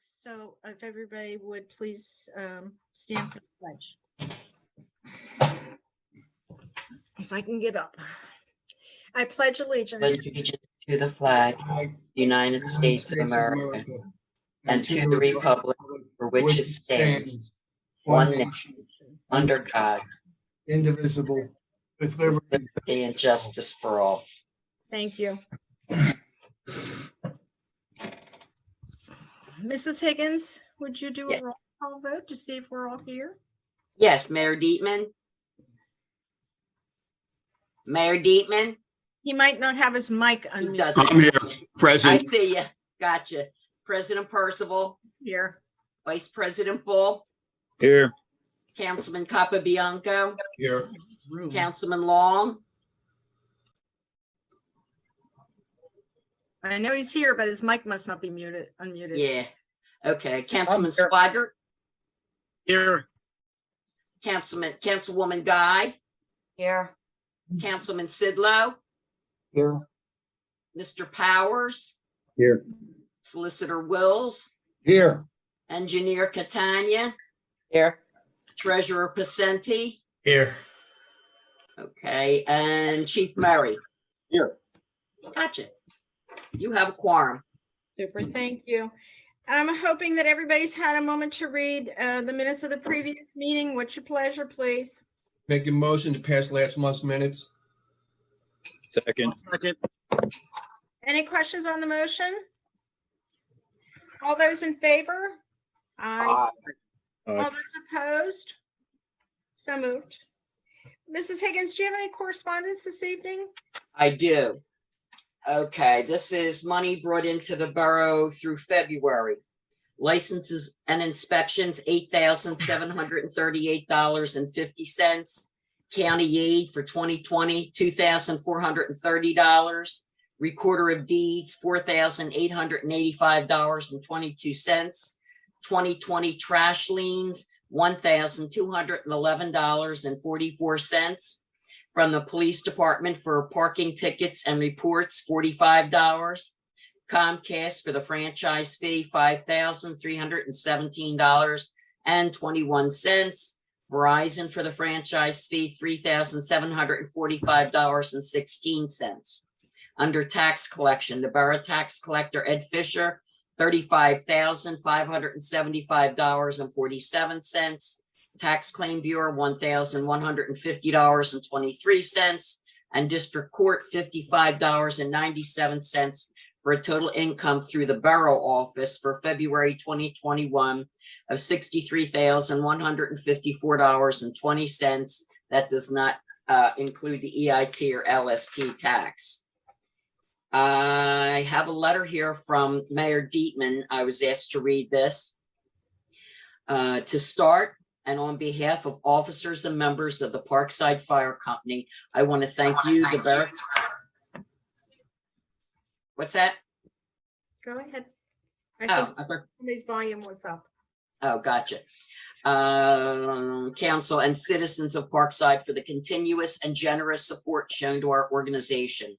So if everybody would please stand for the pledge. If I can get up. I pledge allegiance to the flag, United States of America, and to the republic for which it stands, one nation, under God, indivisible, with liberty and justice for all. Thank you. Mrs. Higgins, would you do a roll call vote to see if we're all here? Yes, Mayor Dietman. Mayor Dietman. He might not have his mic He unmuted. doesn't. I'm here, I present. see you. Gotcha. President Percival, Here. Vice President Bull, Here. Councilman Capabianco, here. Councilman Long, I know he's here, but his mic must not be unmuted. yeah. Okay, Councilman here. Swigert, Here. Councilwoman Guy, Here. Councilman Sidlow, Here. Mr. Powers, Here. Solicitor Wills, Here. Engineer Catania, Here. Treasurer Pacenti, Here. okay, and Chief Murray. Here. Gotcha. You have a quorum. Super, thank you. I'm hoping that everybody's had a moment to read the minutes of the previous meeting. What's your pleasure, please? Make a motion to pass last month's minutes. Second. Any questions on the motion? All those in favor? Aye. All those opposed? So moved. Mrs. Higgins, do you have any correspondence this evening? I do. Okay, this is money brought into the borough through February. Licenses and inspections, $8,738.50. County aid for 2020, $2,430. Recorder of deeds, $4,885.22. 2020 trash liens, $1,211.44. From the police department for parking tickets and reports, $45. Comcast for the franchise fee, $5,317.21. Verizon for the franchise fee, $3,745.16. Under tax collection, the borough tax collector, Ed Fisher, $35,575.47. Tax Claim Bureau, $1,150.23, and District Court, $55.97, for a total income through the Borough Office for February 2021 of $63,154.20. That does not include the EIT or LST tax. I have a letter here from Mayor Dietman. I was asked to read this. To start, and on behalf of officers and members of the Parkside Fire Company, I want to thank you, the borough. What's that? Go ahead. I Oh, think I thought, somebody's volume was up. oh, gotcha. Council and citizens of Parkside for the continuous and generous support shown to our organization.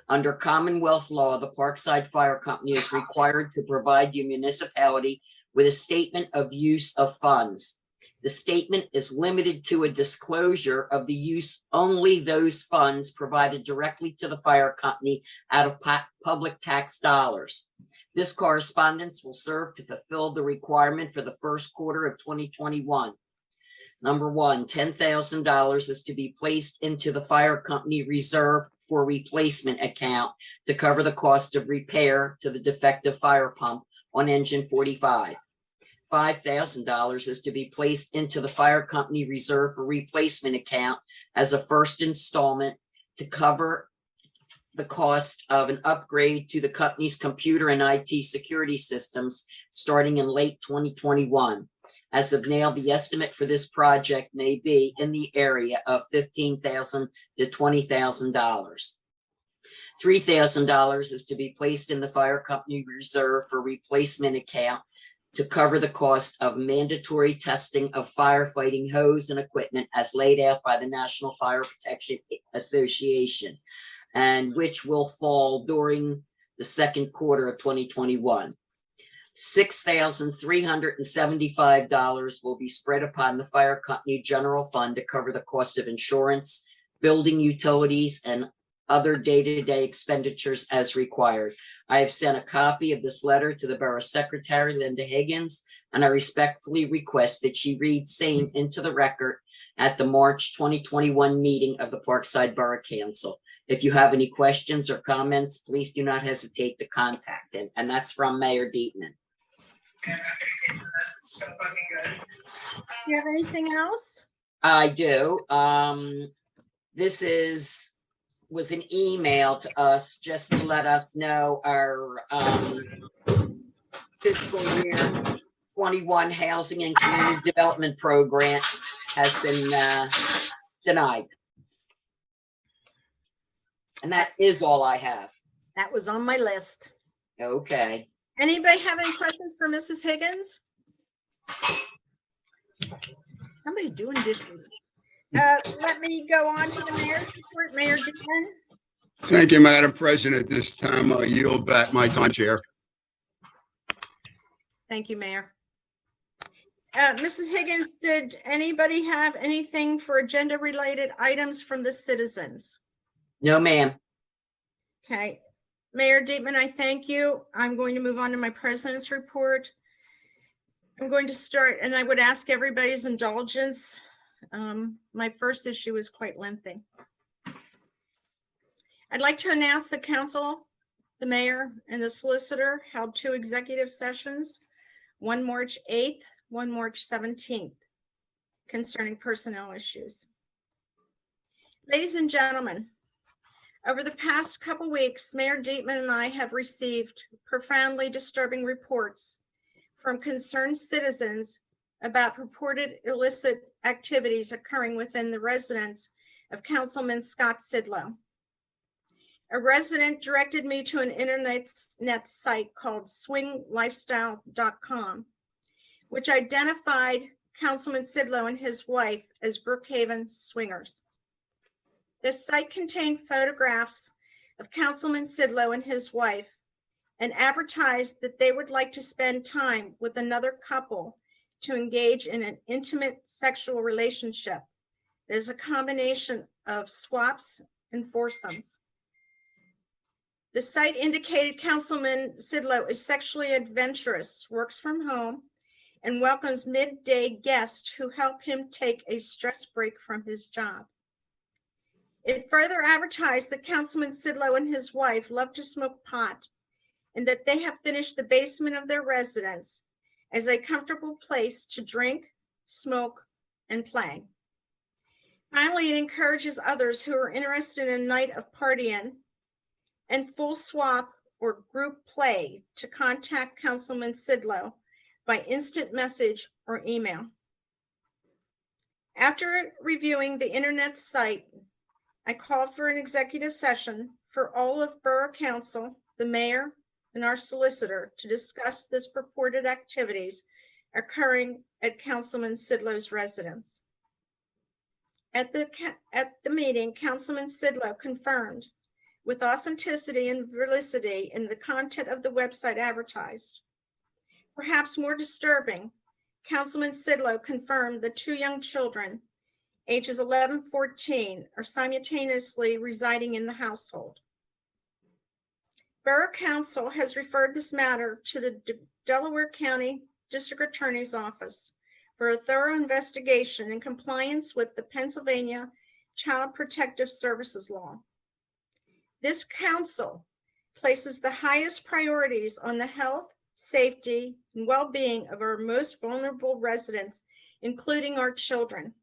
Under Commonwealth law, the Parkside Fire Company is required to provide your municipality with a statement of use of funds. The statement is limited to a disclosure of the use only those funds provided directly to the fire company out of public tax dollars. This correspondence will serve to fulfill the requirement for the first quarter of 2021. Number one, $10,000 is to be placed into the fire company reserve for replacement account to cover the cost of repair to the defective fire pump on engine 45. $5,000 is to be placed into the fire company reserve for replacement account as a first installment to cover the cost of an upgrade to the company's computer and IT security systems starting in late 2021. As of now, the estimate for this project may be in the area of $15,000 to $20,000. $3,000 is to be placed in the fire company reserve for replacement account to cover the cost of mandatory testing of firefighting hose and equipment as laid out by the National Fire Protection Association, and which will fall during the second quarter of 2021. $6,375 will be spread upon the fire company general fund to cover the cost of insurance, building utilities, and other day-to-day expenditures as required. I have sent a copy of this letter to the Borough Secretary, Linda Higgins, and I respectfully request that she read same into the record at the March 2021 meeting of the Parkside Borough Council. If you have any questions or comments, please do not hesitate to contact him. And that's from Mayor Dietman. Do you have anything else? I do. This was an email to us just to let us know our fiscal year 21 Housing and Community Development Program has been denied. And that is all I have. That was on my list. Okay. Anybody have any questions for Mrs. Higgins? Somebody doing dishes. Let me go on to the mayor's report. Mayor Dietman. Thank you, Madam President. This time I yield back my time, Chair. Thank you, Mayor. Mrs. Higgins, did anybody have anything for agenda-related items from the citizens? No, ma'am. Okay. Mayor Dietman, I thank you. I'm going to move on to my president's report. I'm going to start, and I would ask everybody's indulgence. My first issue is quite lengthy. I'd like to announce the council, the mayor, and the solicitor held 2 executive sessions, one March 8th, one March 17th, concerning personnel issues. Ladies and gentlemen, over the past couple weeks, Mayor Dietman and I have received profoundly disturbing reports from concerned citizens about purported illicit activities occurring within the residence of Councilman Scott Sidlow. A resident directed me to an internet site called swinglifestyle.com, which identified Councilman Sidlow and his wife as Brookhaven swingers. The site contained photographs of Councilman Sidlow and his wife and advertised that they would like to spend time with another couple to engage in an intimate sexual relationship. There's a combination of swaps and foursomes. The site indicated Councilman Sidlow is sexually adventurous, works from home, and welcomes midday guests who help him take a stress break from his job. It further advertised that Councilman Sidlow and his wife love to smoke pot and that they have finished the basement of their residence as a comfortable place to drink, smoke, and play. Finally, it encourages others who are interested in a night of partying and full swap or group play to contact Councilman Sidlow by instant message or email. After reviewing the internet site, I called for an executive session for all of Borough Council, the mayor, and our solicitor to discuss this purported activities occurring at Councilman Sidlow's residence. At the meeting, Councilman Sidlow confirmed with authenticity and veracity in the content of the website advertised. Perhaps more disturbing, Councilman Sidlow confirmed the 2 young children, ages 11, 14, are simultaneously residing in the household. Borough Council has referred this matter to the Delaware County District Attorney's Office for a thorough investigation in compliance with the Pennsylvania Child Protective Services Law. This council places the highest priorities on the health, safety, and well-being of our most vulnerable residents, including our children.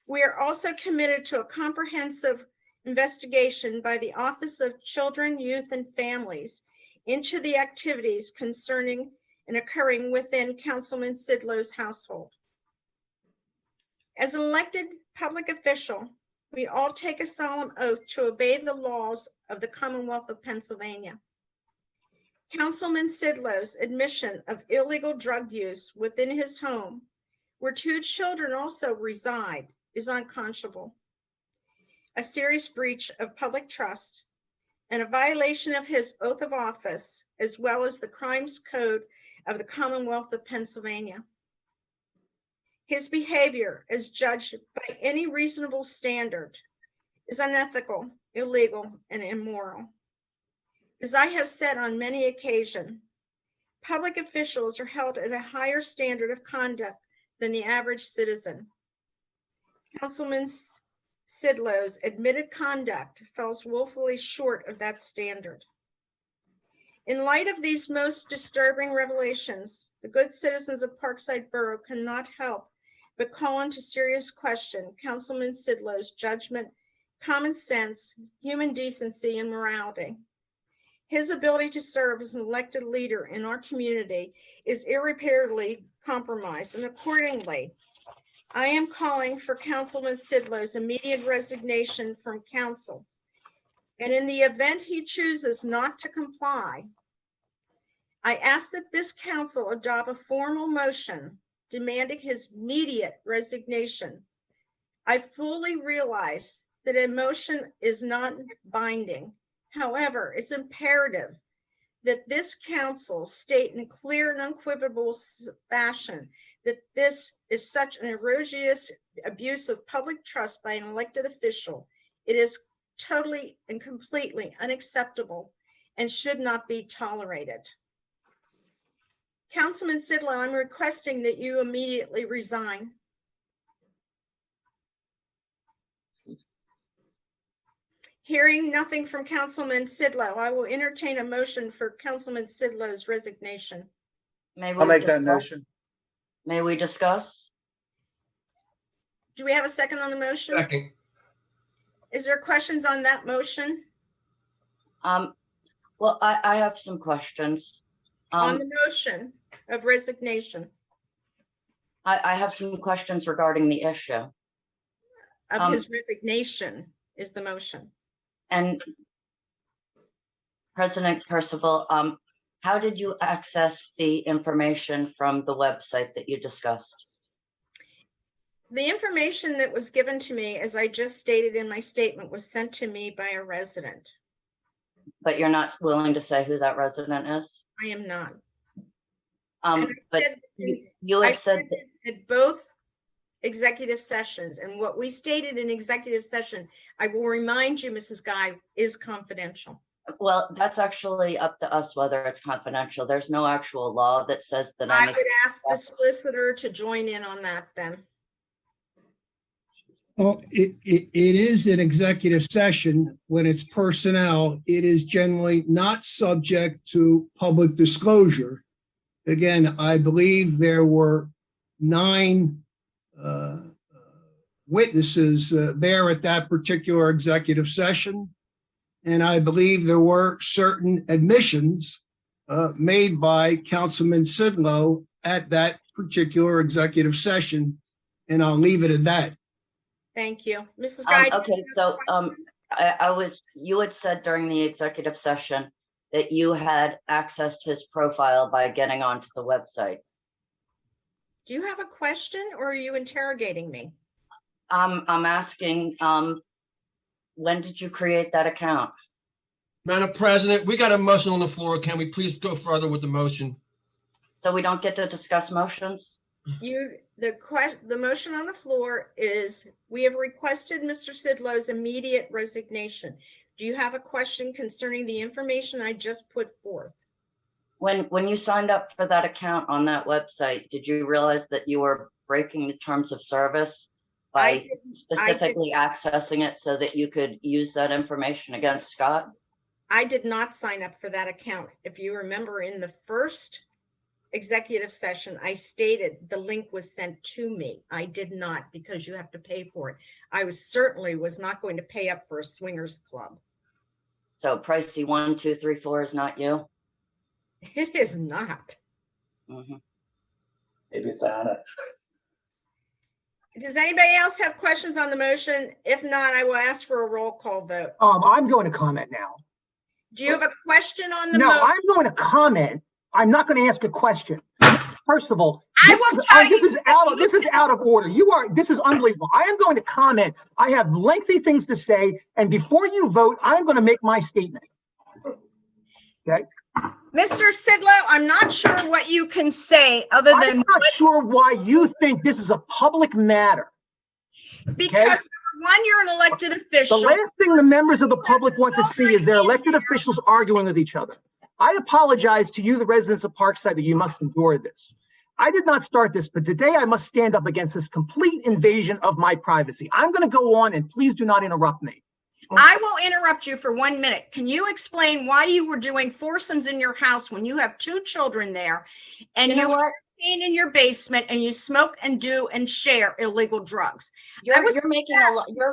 We are also committed to a comprehensive investigation by the Office of Children, Youth, and Families into the activities concerning and occurring within Councilman Sidlow's household. As an elected public official, we all take a solemn oath to obey the laws of the Commonwealth of Pennsylvania. Councilman Sidlow's admission of illegal drug use within his home, where 2 children also reside, is unconscionable, a serious breach of public trust, and a violation of his oath of office, as well as the Crimes Code of the Commonwealth of Pennsylvania. His behavior, as judged by any reasonable standard, is unethical, illegal, and immoral. As I have said on many occasions, public officials are held at a higher standard of conduct than the average citizen. Councilman Sidlow's admitted conduct falls woefully short of that standard. In light of these most disturbing revelations, the good citizens of Parkside Borough cannot help but call into serious question Councilman Sidlow's judgment, common sense, human decency, and morality. His ability to serve as an elected leader in our community is irreparably compromised, and accordingly, I am calling for Councilman Sidlow's immediate resignation from council. And in the event he chooses not to comply, I ask that this council adopt a formal motion demanding his immediate resignation. I fully realize that a motion is not binding. However, it's imperative that this council state in clear and unequivocal fashion that this is such an egregious abuse of public trust by an elected official. It is totally and completely unacceptable and should not be tolerated. Councilman Sidlow, I'm requesting that you immediately resign. Hearing nothing from Councilman Sidlow, I will entertain a motion for Councilman Sidlow's resignation. I'll make that motion. May we discuss? Do we have a second on the motion? Second. Is there questions on that motion? Well, I have some questions. On the motion of resignation I have some questions regarding the issue. of his resignation is the motion. And President Percival, how did you access the information from the website that you discussed? The information that was given to me, as I just stated in my statement, was sent to me by a resident. But you're not willing to say who that resident is? I am not. But you I had said said at both executive sessions, and what we stated in executive session, I will remind you, Mrs. Guy, is confidential. well, that's actually up to us whether it's confidential. There's no actual law that says that I would ask the solicitor to join in on that then. Well, it is an executive session. When it's personnel, it is generally not subject to public disclosure. Again, I believe there were 9 witnesses there at that particular executive session. And I believe there were certain admissions made by Councilman Sidlow at that particular executive session. And I'll leave it at that. Thank you. Mrs. Guy. Okay, so you had said during the executive session that you had accessed his profile by getting onto the website. Do you have a question or are you interrogating me? I'm asking, when did you create that account? Madam President, we got a motion on the floor. Can we please go further with the motion? So we don't get to discuss motions? The motion on the floor is, we have requested Mr. Sidlow's immediate resignation. Do you have a question concerning the information I just put forth? When you signed up for that account on that website, did you realize that you were breaking the terms of service by specifically accessing it so that you could use that information against Scott? I did not sign up for that account. If you remember in the first executive session, I stated the link was sent to me. I did not, because you have to pay for it. I certainly was not going to pay up for a swingers club. So pricey 1, 2, 3, 4 is not you? It is not. Mm-hmm. Maybe it's Anna. Does anybody else have questions on the motion? If not, I will ask for a roll call vote. I'm going to comment now. Do you have a question on the No, motion? I'm going to comment. I'm not going to ask a question. First of all, I will tell this you- is out of order. This is unbelievable. I am going to comment. I have lengthy things to say, and before you vote, I'm going to make my statement. Okay. Mr. Sidlow, I'm not sure what you can say other I'm than not sure why you think this is a public matter. because number one, you're an elected The official. last thing the members of the public want to see is their elected officials arguing with each other. I apologize to you, the residents of Parkside, that you must endure this. I did not start this, but today I must stand up against this complete invasion of my privacy. I'm going to go on, and please do not interrupt me. I will interrupt you for 1 minute. Can you explain why you were doing foursomes in your house when you have 2 children there and You know what? staying in your basement and you smoke and do and share illegal drugs? You're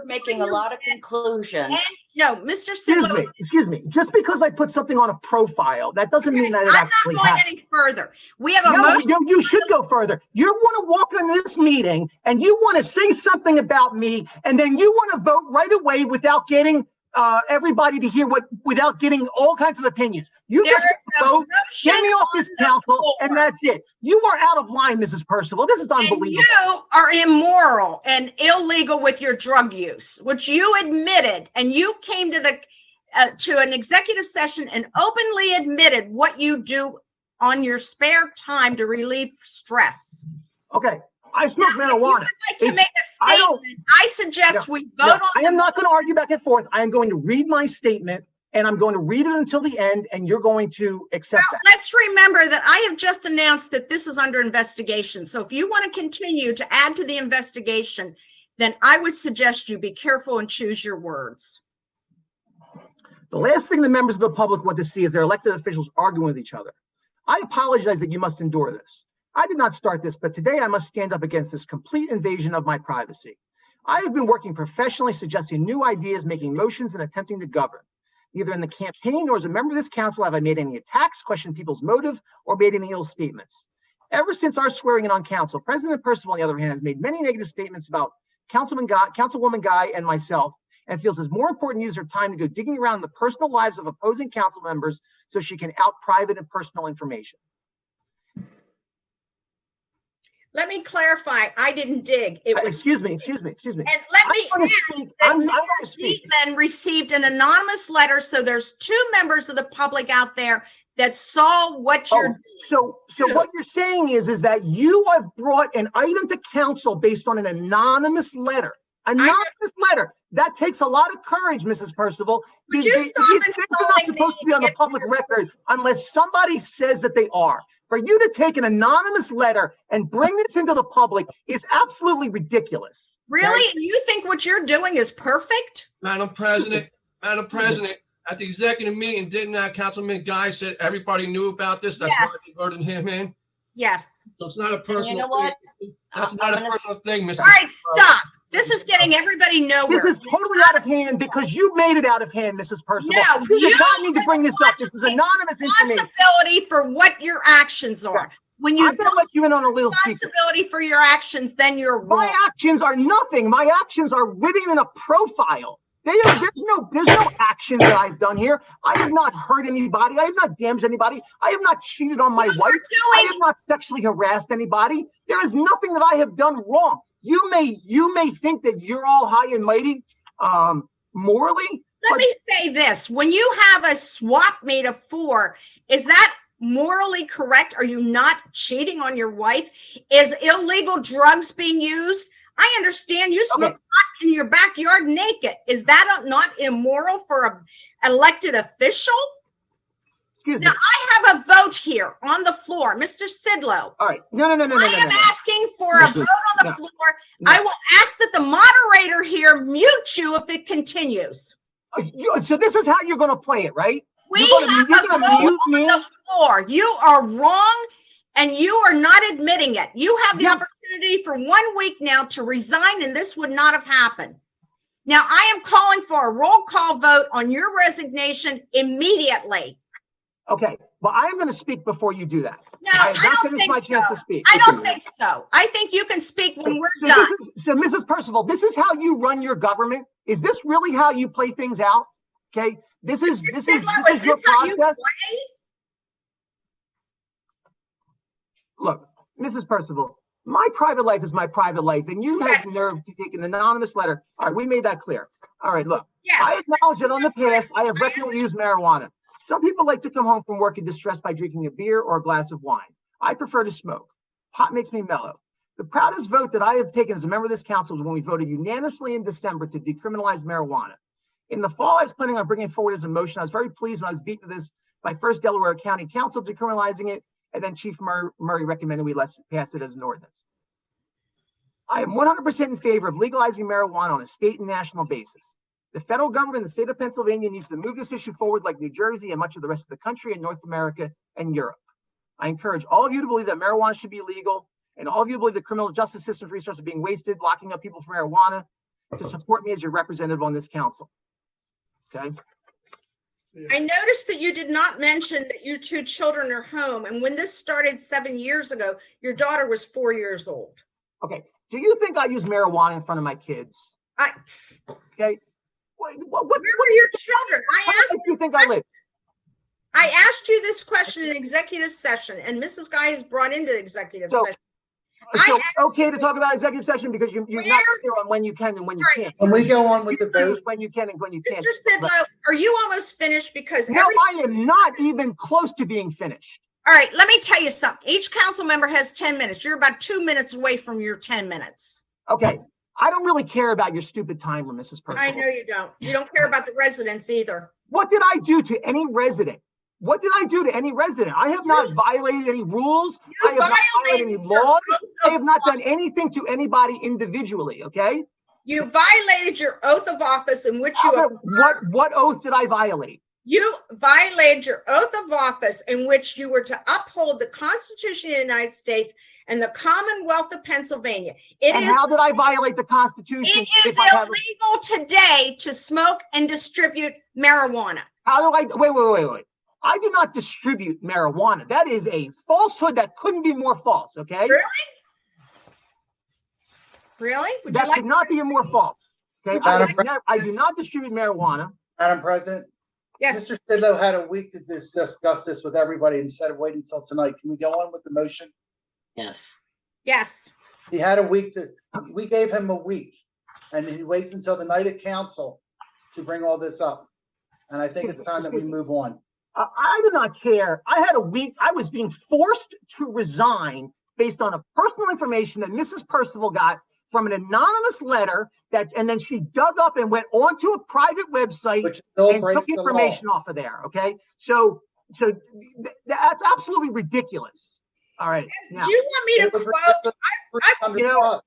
making a lot of conclusions. And no, Mr. Excuse Sidlow, me, excuse me. Just because I put something on a profile, that doesn't mean that it I'm not actually going happened. any further. We have a No, motion. you should go further. You want to walk into this meeting and you want to say something about me, and then you want to vote right away without getting everybody to hear without getting all kinds of opinions. You There just is a vote, get motion me off this on the council, floor. and that's it. You are out of line, Mrs. Percival. This is And unbelievable. you are immoral and illegal with your drug use, which you admitted, and you came to the to an executive session and openly admitted what you do on your spare time to relieve stress. Okay, I smoke marijuana. Like to It's- make a I don't- statement, I suggest we vote No, on. I am not going to argue back and forth. I am going to read my statement, and I'm going to read it until the end, and you're going to accept Well, that. let's remember that I have just announced that this is under investigation. So if you want to continue to add to the investigation, then I would suggest you be careful and choose your words. The last thing the members of the public want to see is their elected officials arguing with each other. I apologize that you must endure this. I did not start this, but today I must stand up against this complete invasion of my privacy. I have been working professionally, suggesting new ideas, making motions, and attempting to govern. Neither in the campaign nor as a member of this council have I made any attacks, questioned people's motive, or made any ill statements. Ever since our swearing in on council, President Percival, on the other hand, has made many negative statements about Councilwoman Guy and myself, and feels it's more important to use her time to go digging around the personal lives of opposing council members so she can out private and personal information. Let me clarify, I didn't dig. It was, Excuse me. and let me I'm going to speak. I'm going to speak. Deepman received an anonymous letter, so there's 2 members of the public out there that saw what you're Oh, so what you're saying is that you have brought an item to council based on an anonymous letter. Anonymous letter. That takes a lot of courage, Mrs. Percival. Would you stop Things are not insulting supposed to be me on the and public your- record unless somebody says that they are. For you to take an anonymous letter and bring this into the public is absolutely ridiculous. Really? You think what you're doing is perfect? Madam President, at the executive meeting, didn't Councilman Guy said everybody knew about this? That's why Yes. they voted him in. Yes. So it's not a personal know what? thing. That's not I'm a gonna- personal thing, Mr. All right, stop. This is getting everybody nowhere. This is totally out of hand because you made it out of hand, Mrs. Percival. No, You did you not need to bring this up. This is anonymous information. Responsibility for what your actions are. When you I'm going to let you in on a little secret. responsibility for your actions, then you're My wrong. actions are nothing. My actions are written in a profile. There's no actions that I've done here. I have not hurt anybody. I have not damaged anybody. I have not cheated on my You wife. are I doing- have not sexually harassed anybody. There is nothing that I have done wrong. You may think that you're all high and mighty, morally. Let me say this. When you have a swap meet of 4, is that morally correct? Are you not cheating on your wife? Is illegal drugs being used? I understand you smoke pot in your backyard naked. Is that not immoral for an elected official? Excuse me. Now, I have a vote here on the floor, Mr. Sidlow. All right. No. I am asking for a vote on the No. floor. No. I will ask that the moderator here mute you if it continues. So this is how you're going to play it, right? We You're gonna- have you're a gonna vote mute on me? the floor. You are wrong, and you are not admitting it. You have the Yeah. opportunity for 1 week now to resign, and this would not have happened. Now, I am calling for a roll call vote on your resignation immediately. Okay. Well, I am going to speak before you do that. No, I have I not don't finished think my chance so. to speak. I don't think so. I think you can speak when we're done. So, Mrs. Percival, this is how you run your government? Is this really how you play things out? Okay, this is Sidlow, your how you process. play? Look, Mrs. Percival, my private life is my private life, and you had the nerve to take an anonymous letter. All right, we made that clear. All right, look, I Yes. acknowledge that on the past, I have recreationally used marijuana. Some people like to come home from work in distress by drinking a beer or a glass of wine. I prefer to smoke. Pot makes me mellow. The proudest vote that I have taken as a member of this council was when we voted unanimously in December to decriminalize marijuana. In the fall, I was planning on bringing it forward as a motion. I was very pleased when I was beaten to this by first Delaware County Council decriminalizing it, and then Chief Murray recommended we pass it as an ordinance. I am 100% in favor of legalizing marijuana on a state and national basis. The federal government, the state of Pennsylvania, needs to move this issue forward like New Jersey and much of the rest of the country and North America and Europe. I encourage all of you to believe that marijuana should be legal, and all of you to believe the criminal justice system's resources are being wasted, locking up people for marijuana, to support me as your representative on this council. Okay? I noticed that you did not mention that your two children are home. And when this started 7 years ago, your daughter was 4 years old. Okay. Do you think I use marijuana in front of my kids? Okay. Where were your children? Do you think I live? I asked you this question in executive session, and Mrs. Guy is brought into executive session. So okay to talk about executive session because you're not clear on when you can and when you can't. When we go on with the vote, when you can and when you can't. Mr. Sidlow, are you almost finished? Because no, I am not even close to being finished. All right, let me tell you something. Each council member has 10 minutes. You're about 2 minutes away from your 10 minutes. Okay. I don't really care about your stupid timer, Mrs. Percival. I know you don't. You don't care about the residents either. What did I do to any resident? What did I do to any resident? I have not violated any rules. I have not violated any laws. I have not done anything to anybody individually, okay? You violated your oath of office in which you... What oath did I violate? You violated your oath of office in which you were to uphold the Constitution of the United States and the Commonwealth of Pennsylvania. How did I violate the Constitution? It is illegal today to smoke and distribute marijuana. How do I... Wait. I do not distribute marijuana. That is a falsehood that couldn't be more false, okay? Really? That could not be more false. Okay, I do not distribute marijuana. Madam President? Yes. Mr. Sidlow had a week to discuss this with everybody instead of waiting until tonight. Can we go on with the motion? Yes. Yes. He had a week we gave him a week, and he waits until the night of council to bring all this up. And I think it's time that we move on. I do not care. I had a week. I was being forced to resign based on a personal information that Mrs. Percival got from an anonymous letter and then she dug up and went onto a private website and took information off of there. Okay. So that's absolutely ridiculous. All right. Now, do you want me to quote?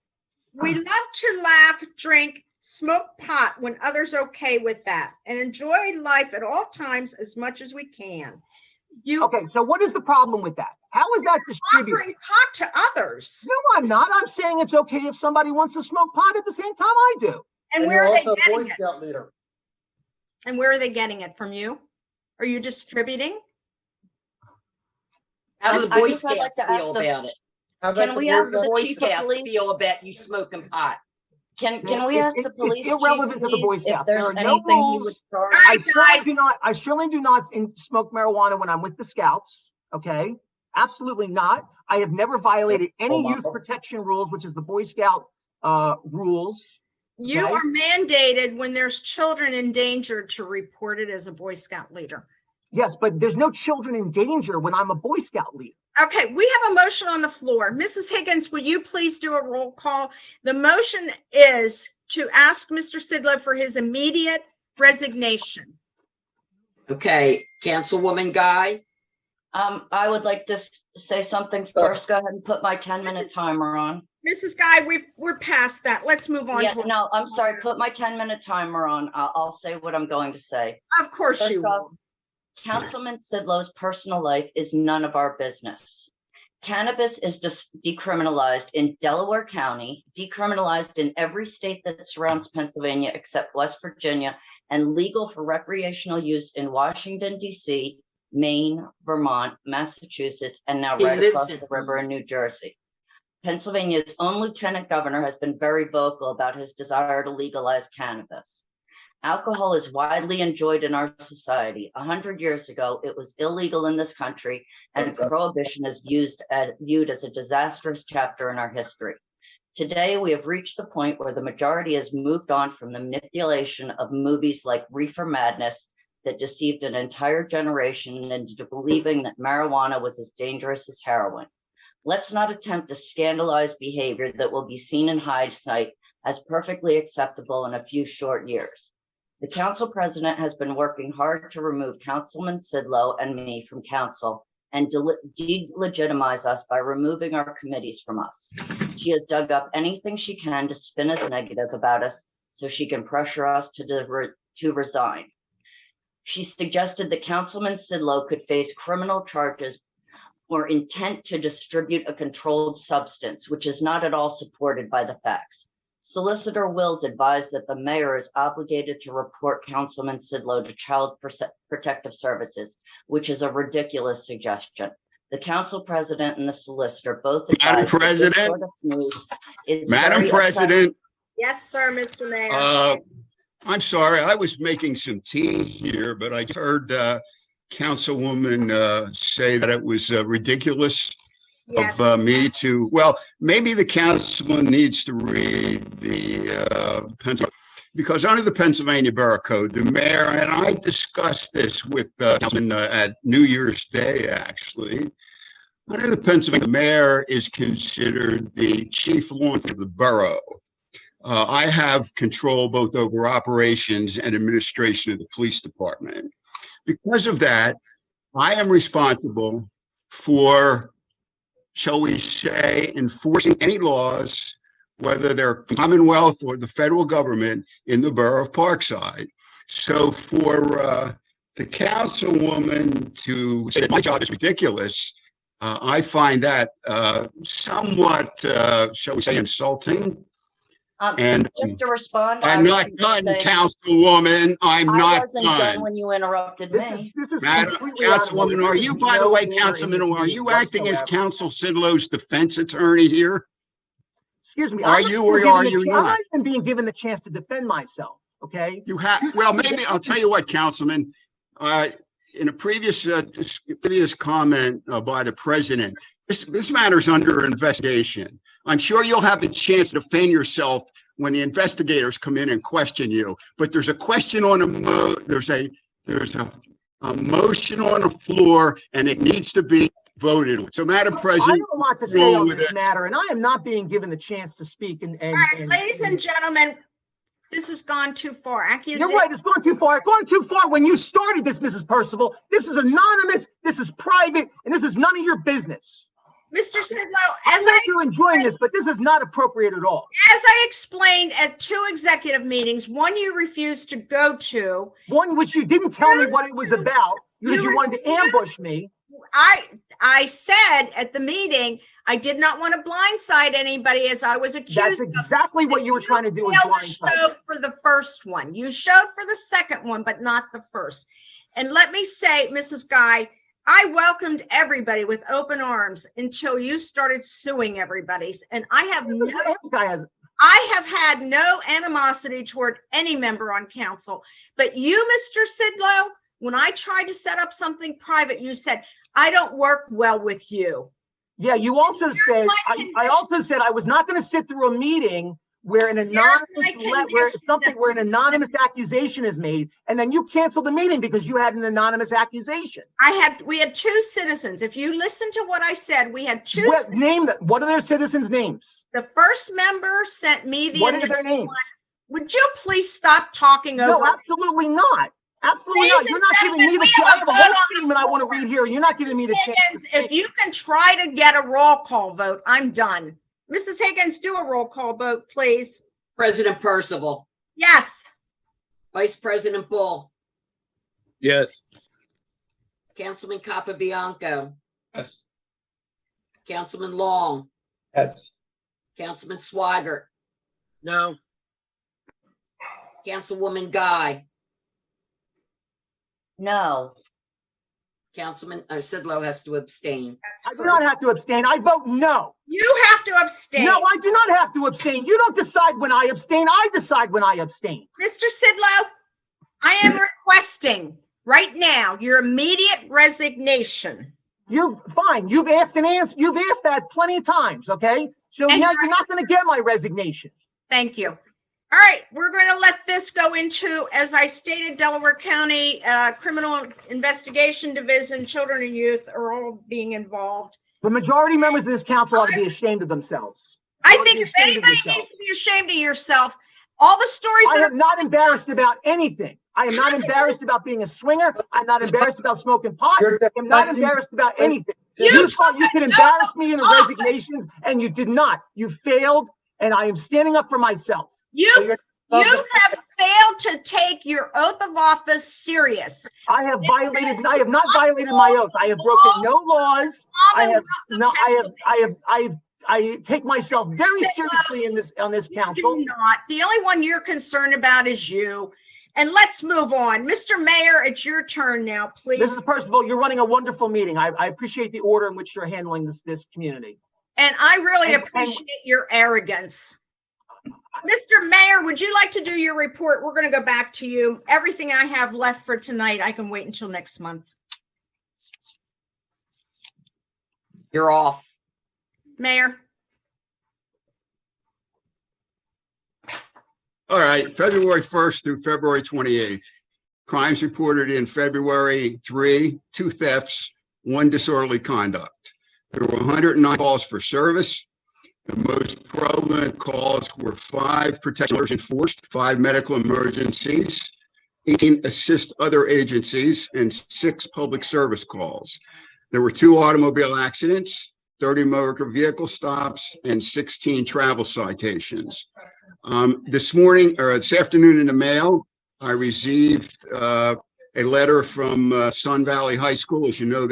We love to laugh, drink, smoke pot when others are okay with that, and enjoy life at all times as much as we can. Okay, so what is the problem with that? How is that distributed? Offering pot to others. No, I'm not. I'm saying it's okay if somebody wants to smoke pot at the same time I do. And where are they getting Boy Scout leader. And where are they getting it from you? Are you distributing? How do the Boy Scouts feel about it? How about the Boy Scouts feel about you smoking pot? Can we ask the police? It's irrelevant to the Boy Scouts. There are no rules. I certainly do not smoke marijuana when I'm with the Scouts. Okay, absolutely not. I have never violated any youth protection rules, which is the Boy Scout rules. You are mandated when there's children in danger to report it as a Boy Scout leader. Yes, but there's no children in danger when I'm a Boy Scout leader. Okay, we have a motion on the floor. Mrs. Higgins, will you please do a roll call? The motion is to ask Mr. Sidlow for his immediate resignation. Okay, Councilwoman Guy. I would like to say something first. Go ahead and put my 10-minute timer on. Mrs. Guy, we're past that. Let's move on. No, I'm sorry. Put my 10-minute timer on. I'll say what I'm going to say. Of course you will. Councilman Sidlow's personal life is none of our business. Cannabis is decriminalized in Delaware County, decriminalized in every state that surrounds Pennsylvania except West Virginia, and legal for recreational use in Washington, D.C., Maine, Vermont, Massachusetts, and now right across the river in New Jersey. Pennsylvania's own lieutenant governor has been very vocal about his desire to legalize cannabis. Alcohol is widely enjoyed in our society. 100 years ago, it was illegal in this country, and prohibition is viewed as a disastrous chapter in our history. Today, we have reached the point where the majority has moved on from the manipulation of movies like Reefer Madness that deceived an entire generation into believing that marijuana was as dangerous as heroin. Let's not attempt to scandalize behavior that will be seen in hindsight as perfectly acceptable in a few short years. The council president has been working hard to remove Councilman Sidlow and me from council and delegitimize us by removing our committees from us. She has dug up anything she can to spin as negative about us so she can pressure us to resign. She suggested that Councilman Sidlow could face criminal charges or intent to distribute a controlled substance, which is not at all supported by the facts. Solicitor Wills advised that the mayor is obligated to report Councilman Sidlow to Child Protective Services, which is a ridiculous suggestion. The council president and the solicitor both Madam advised that this President, sort of news is Madam very President, Yes, sir, Mr. Mayor. I'm sorry, I was making some tea here, but I heard Councilwoman say that it was ridiculous Yes. of me to, well, maybe the councilman needs to read the Pennsylvania, because under the Pennsylvania Borough Code, the mayor, and I discussed this with Councilman at New Year's Day, actually. Under the Pennsylvania, the mayor is considered the chief law enforcement of the borough. I have control both over operations and administration of the police department. Because of that, I am responsible for, shall we say, enforcing any laws, whether they're Commonwealth or the federal government, in the borough of Parkside. So for the councilwoman to say my job is ridiculous, I find that somewhat, shall we say, insulting. And just to respond, I'm not done, Councilwoman. I'm I not wasn't done done. when you interrupted me. This is Madam completely out of order. Councilwoman, are you, by the No way, order in Councilman, this are you meeting acting as whatsoever. Council Sidlow's defense attorney here? Excuse me. Are I'm not you even or given are the you cha- I'm not? not even being given the chance to defend myself, okay? You have, well, maybe, I'll tell you what, Councilman, in a previous comment by the president, this matter's under investigation. I'm sure you'll have a chance to defend yourself when the investigators come in and question you. But there's a question on there's a motion on the floor, and it needs to be voted on. So, Madam I President, have a lot to say on with this it. matter, and I am not being given the chance to speak. All right, ladies and gentlemen, this has gone too far. You're right, it's gone too far. It's gone too far when you started this, Mrs. Percival. This is anonymous, this is private, and this is none of your business. Mr. Sidlow, I know you're enjoying this, but this is not appropriate at all. as I explained at 2 executive meetings, one you refused to go to, One which you didn't tell me what it was about because you wanted to ambush me. I said at the meeting, I did not want to blindside anybody as I was accused. That's exactly what you were trying to do with failed to blindside. show for the first one. You showed for the second one, but not the first. And let me say, Mrs. Guy, I welcomed everybody with open arms until you started suing everybody. And I have had no animosity toward any member on council. But you, Mr. Sidlow, when I tried to set up something private, you said, I don't work well with you. Yeah, you also said, I also said I was not going to sit through a meeting where an anonymous where an anonymous accusation is made, and then you canceled the meeting because you had an anonymous accusation. We had 2 citizens. If you listen to what I said, we had 2. What are their citizens' names? The first member sent me the. What are their names? Would you please stop talking over? No, absolutely not. Absolutely Ladies not. You're not and giving me the gentlemen, chance. I have a we whole have a statement I want to read here. You're not giving me the chance. Higgins, if you can try to get a roll call vote, I'm done. Mrs. Higgins, do a roll call vote, please. President Percival, Yes. Vice President Bull, Yes. Councilman Capabianco, Yes. Councilman Long, Yes. Councilman Swigert, No. Councilwoman Guy, No, Councilman Sidlow has to abstain. I do not have to abstain. I vote no. You have to abstain. No, I do not have to abstain. You don't decide when I abstain. I decide when I abstain. Mr. Sidlow, I am requesting right now your immediate resignation. You've asked and answered. You've asked that plenty of times. Okay. So And yeah, you're not going to get my resignation. Thank you. All right, we're going to let this go into, as I stated, Delaware County Criminal Investigation Division, Children and Youth are all being involved. The majority members of this council ought to be ashamed of themselves. I You ought to think be if ashamed of anybody yourself. needs to be ashamed of yourself, all the stories I that am not embarrassed about anything. I am not embarrassed about being a swinger. I'm not embarrassed about smoking pot. I'm not embarrassed about anything. You thought you could embarrass me in the resignations, and you did not. You failed, and I am standing up for myself. you have failed to take your oath of office serious. I have not violated my oath. I have broken no laws. I take myself very seriously on this council. Do not. The only one you're concerned about is you. And let's move on. Mr. Mayor, it's your turn now, please. Mrs. Percival, you're running a wonderful meeting. I appreciate the order in which you're handling this community. And I really appreciate your arrogance. Mr. Mayor, would you like to do your report? We're going to go back to you. Everything I have left for tonight, I can wait until next month. You're off. Mayor. All right, February 1st through February 28th. Crimes reported in February, 2 thefts, 1 disorderly conduct. There were 109 calls for service. The most prevalent calls were 5 protection orders enforced, 5 medical emergencies, 18 assist other agencies, and 6 public service calls. There were 2 automobile accidents, 30 motor vehicle stops, and 16 travel citations. This afternoon in the mail, I received a letter from Sun Valley High School. As you know,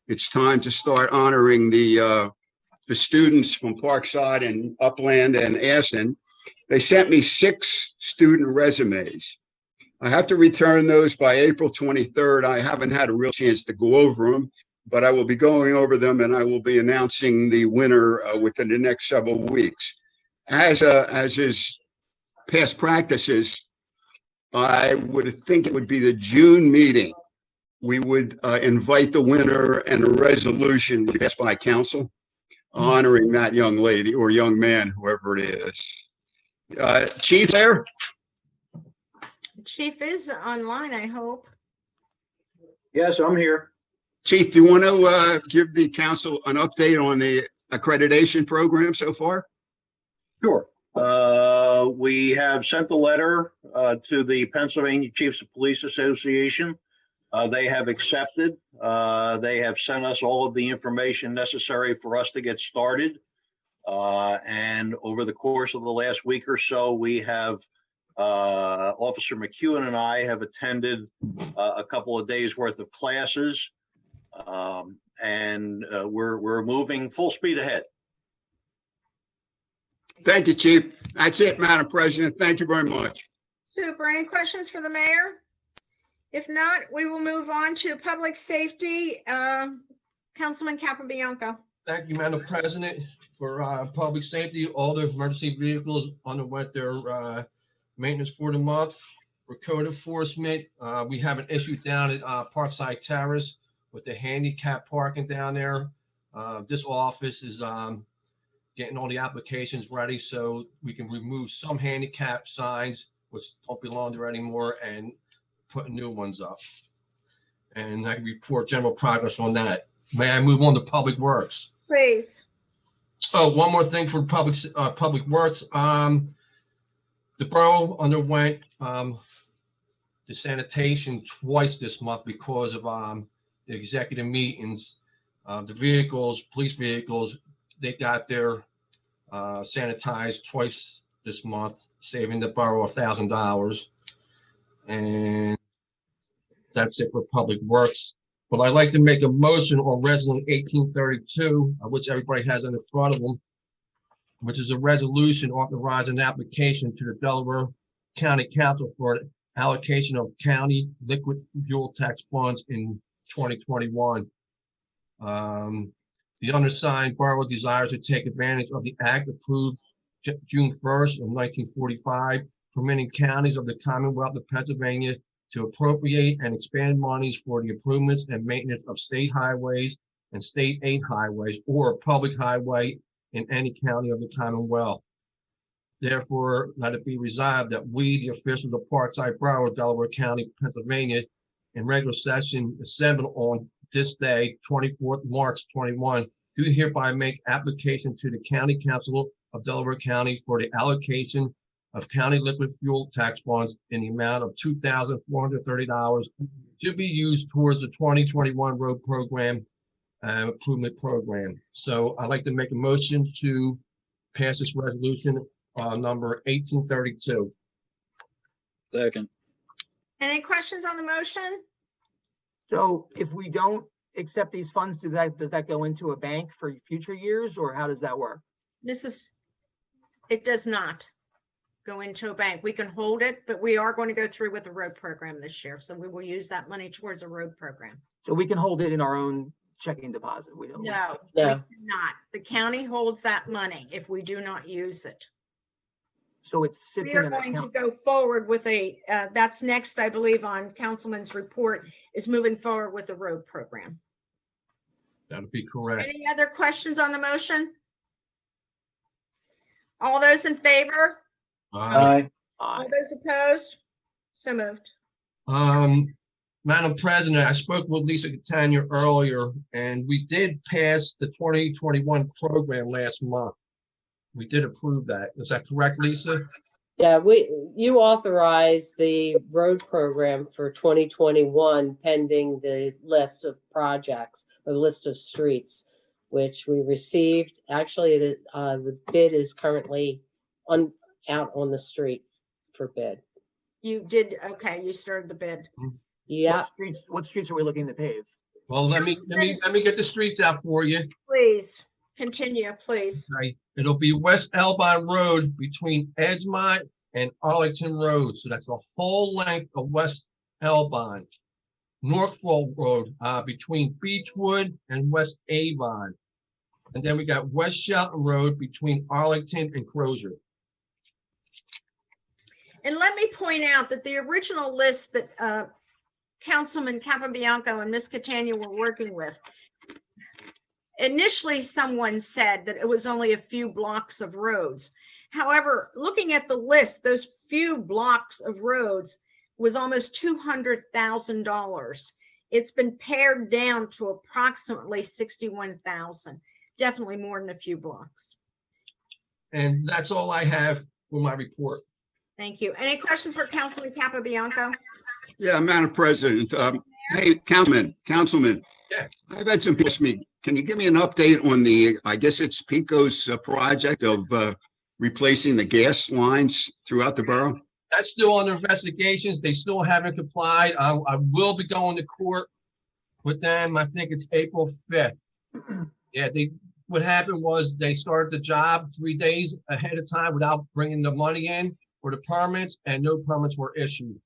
it's time to start honoring the students from Parkside and Upland and Aston. They sent me 6 student resumes. I have to return those by April 23rd. I haven't had a real chance to go over them, but I will be going over them, and I will be announcing the winner within the next several weeks. As is past practices, I would think it would be the June meeting. We would invite the winner, and a resolution would be passed by council honoring that young lady or young man, whoever it is. Chief there? Chief is online, I hope. Yes, I'm here. Chief, do you want to give the council an update on the accreditation program so far? Sure. We have sent a letter to the Pennsylvania Chiefs of Police Association. They have accepted. They have sent us all of the information necessary for us to get started. And over the course of the last week or so, we have Officer McEwen and I have attended a couple of days worth of classes, and we're moving full speed ahead. Thank you, Chief. That's it, Madam President. Thank you very much. Super. Any questions for the mayor? If not, we will move on to public safety. Councilman Capabianco. Thank you, Madam President. For public safety, all the emergency vehicles underwent their maintenance for the month. For code enforcement, we have an issue down at Parkside Terrace with the handicap parking down there. This office is getting all the applications ready so we can remove some handicap signs which don't belong there anymore and put new ones up. And I can report general progress on that. May I move on to Public Works? Please. Oh, one more thing for Public Works. The borough underwent the sanitation twice this month because of the executive meetings. The vehicles, police vehicles, they got their sanitized twice this month, saving the borough $1,000. And that's it for Public Works. But I'd like to make a motion on Resolution 1832, which everybody has in front of them, which is a resolution authorizing an application to the Delaware County Council for an allocation of county liquid fuel tax funds in 2021. The undersigned borough desires to take advantage of the act approved June 1st of 1945, permitting counties of the Commonwealth of Pennsylvania to appropriate and expand monies for the improvements and maintenance of state highways and state aid highways or a public highway in any county of the Commonwealth. Therefore, let it be resolved that we, the officials of Parkside Borough, Delaware County, Pennsylvania, in regular session assembled on this day, 24th March 21, do hereby make application to the County Council of Delaware County for the allocation of county liquid fuel tax funds in the amount of $2,430 to be used towards the 2021 road program improvement program. So I'd like to make a motion to pass this resolution number 1832. Second. Any questions on the motion? So if we don't accept these funds, does that go into a bank for future years, or how does that work? It does not go into a bank. We can hold it, but we are going to go through with the road program this year. So we will use that money towards a road program. So we can hold it in our own checking deposit. We don't. No, we cannot. The county holds that money if we do not use it. So it sits We in are an going to account. go forward with that's next, I believe, on Councilman's report, is moving forward with the road program. That'll be correct. Any other questions on the motion? All those in favor? Aye. All those opposed? So moved. Madam President, I spoke with Lisa Catania earlier, and we did pass the 2021 program last month. We did approve that. Is that correct, Lisa? Yeah, you authorized the road program for 2021 pending the list of projects or list of streets, which we received. Actually, the bid is currently out on the street for bid. You did, okay, you started the bid. Yeah, What streets are we looking to pave? Well, let me get the streets out for you. Please, continue, please. Okay. It'll be West Elbon Road between Edgemont and Arlington Road. So that's the whole length of West Elbon. Norfolk Road between Beechwood and West Avon. And then we got West Shelton Road between Arlington and Crozier. And let me point out that the original list that Councilman Capabianco and Ms. Catania were working with, initially someone said that it was only a few blocks of roads. However, looking at the list, those few blocks of roads was almost $200,000. It's been pared down to approximately 61,000, definitely more than a few blocks. And that's all I have for my report. Thank you. Any questions for Councilman Capabianco? Yeah, Madam President, hey, Councilman. Yeah. I've had some people ask me, can you give me an update on I guess it's Pico's project of replacing the gas lines throughout the borough? That's still under investigations. They still haven't complied. I will be going to court with them. I think it's April 5th. Yeah, what happened was they started the job 3 days ahead of time without bringing the money in for the permits, and no permits were issued.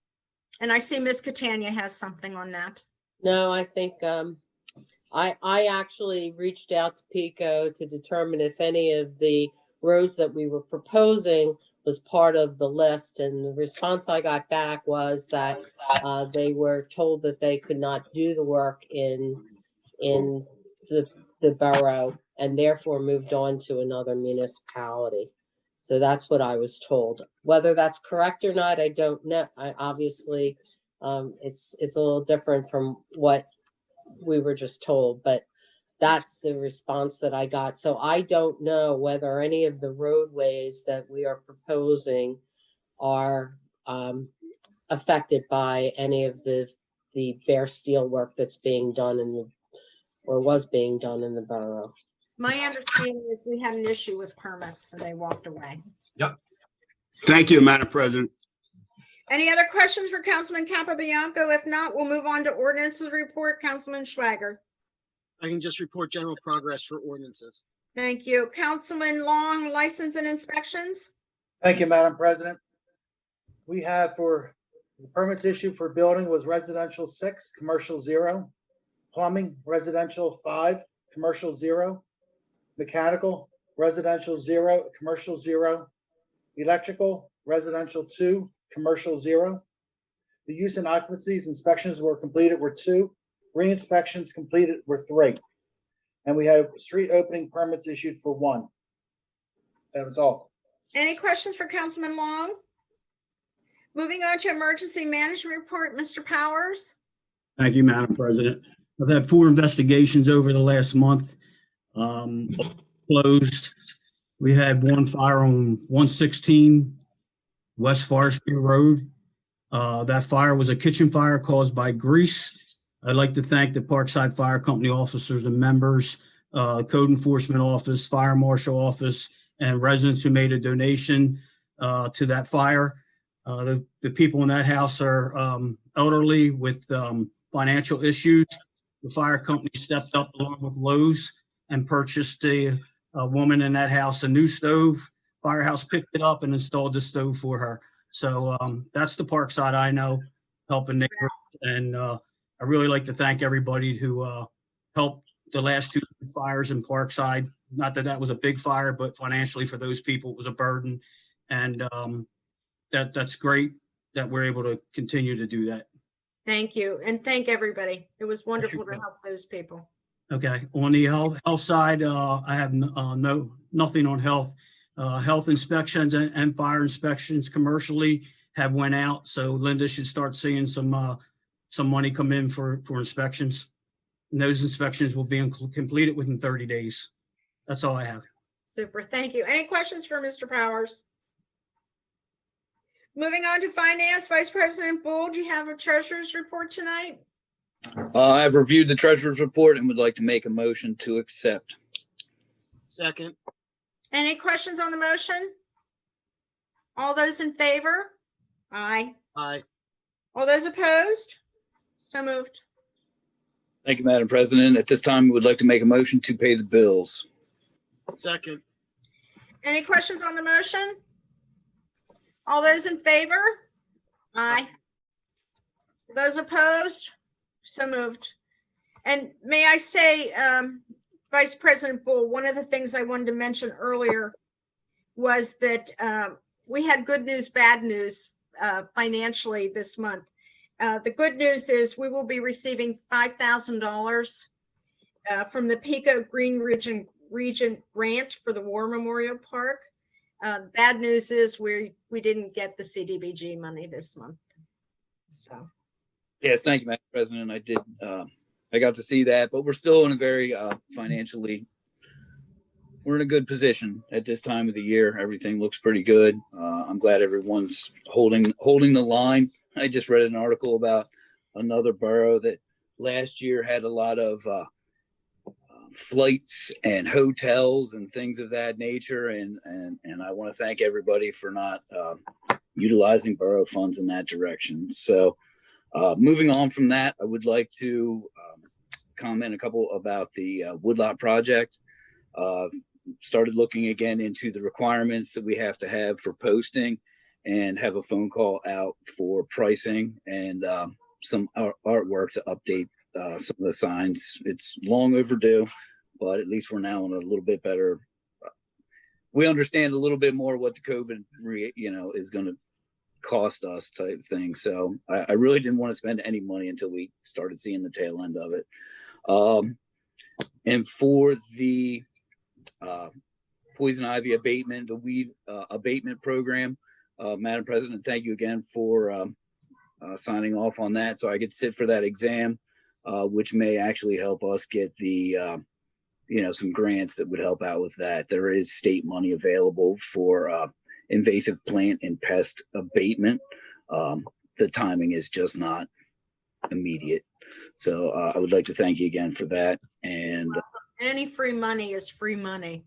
And I see Ms. Catania has something on that. no, I think I actually reached out to Pico to determine if any of the roads that we were proposing was part of the list, and the response I got back was that they were told that they could not do the work in the borough, and therefore moved on to another municipality. So that's what I was told. Whether that's correct or not, I don't know. Obviously, it's a little different from what we were just told, but that's the response that I got. So I don't know whether any of the roadways that we are proposing are affected by any of the bare steel work that's being done or was being done in the borough. My understanding is we had an issue with permits and they walked away. Yep. Thank you, Madam President. Any other questions for Councilman Capabianco? If not, we'll move on to ordinances report. Councilman Schwager. I can just report general progress for ordinances. Thank you. Councilman Long, license and inspections. Thank you, Madam President. We have for the permits issued for building was residential 6, commercial 0, plumbing residential 5, commercial 0, mechanical residential 0, commercial 0, electrical residential 2, commercial 0. The use and occupancies inspections were completed were 2. Re-inspections completed were 3. And we had street opening permits issued for 1. That was all. Any questions for Councilman Long? Moving on to emergency management report, Mr. Powers. Thank you, Madam President. I've had 4 investigations over the last month. Closed. We had 1 fire on 116 West Forestry Road. That fire was a kitchen fire caused by grease. I'd like to thank the Parkside Fire Company officers and members, Code Enforcement Office, Fire Marshal Office, and residents who made a donation to that fire. The people in that house are elderly with financial issues. The fire company stepped up along with Lowe's and purchased a woman in that house a new stove. Firehouse picked it up and installed the stove for her. So that's the Parkside I know, helping neighbors. And I really like to thank everybody who helped the last 2 fires in Parkside. Not that that was a big fire, but financially for those people, it was a burden. And that's great that we're able to continue to do that. Thank you. And thank everybody. It was wonderful to help those people. Okay. On the health side, I have nothing on health. Health inspections and fire inspections commercially have went out. So Linda should start seeing some money come in for inspections. And those inspections will be completed within 30 days. That's all I have. Super. Thank you. Any questions for Mr. Powers? Moving on to finance, Vice President Bull, do you have a treasurer's report tonight? I've reviewed the treasurer's report and would like to make a motion to accept. Second. Any questions on the motion? All those in favor? Aye. Aye. All those opposed? So moved. Thank you, Madam President. At this time, we would like to make a motion to pay the bills. Second. Any questions on the motion? All those in favor? Aye. Those opposed? So moved. And may I say, Vice President Bull, one of the things I wanted to mention earlier was that we had good news, bad news financially this month. The good news is we will be receiving $5,000 from the Pico Green Region grant for the War Memorial Park. Bad news is we didn't get the CDBG money this month. So. Yes, thank you, Madam President. I did. I got to see that, but we're still in a very financially, we're in a good position at this time of the year. Everything looks pretty good. I'm glad everyone's holding the line. I just read an article about another borough that last year had a lot of flights and hotels and things of that nature. And I want to thank everybody for not utilizing borough funds in that direction. So moving on from that, I would like to comment a couple about the Woodlot Project. Started looking again into the requirements that we have to have for posting and have a phone call out for pricing and some artwork to update some of the signs. It's long overdue, but at least we're now in a little bit better. We understand a little bit more what the COVID, is going to cost us type thing. So I really didn't want to spend any money until we started seeing the tail end of it. And for the poison ivy abatement, the weed abatement program, Madam President, thank you again for signing off on that. So I could sit for that exam, which may actually help us get the, some grants that would help out with that. There is state money available for invasive plant and pest abatement. The timing is just not immediate. So I would like to thank you again for that. And any free money is free money.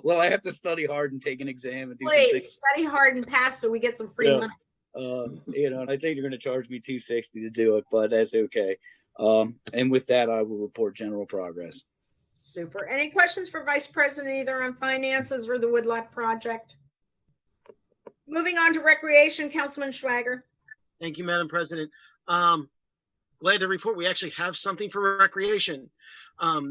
Well, I have to study hard and take an exam and do Please study hard and pass so we get some free money. And I think you're going to charge me $260 to do it, but that's okay. And with that, I will report general progress. Super. Any questions for Vice President either on finances or the Woodlot Project? Moving on to recreation, Councilman Schwager. Thank you, Madam President. Glad to report we actually have something for recreation.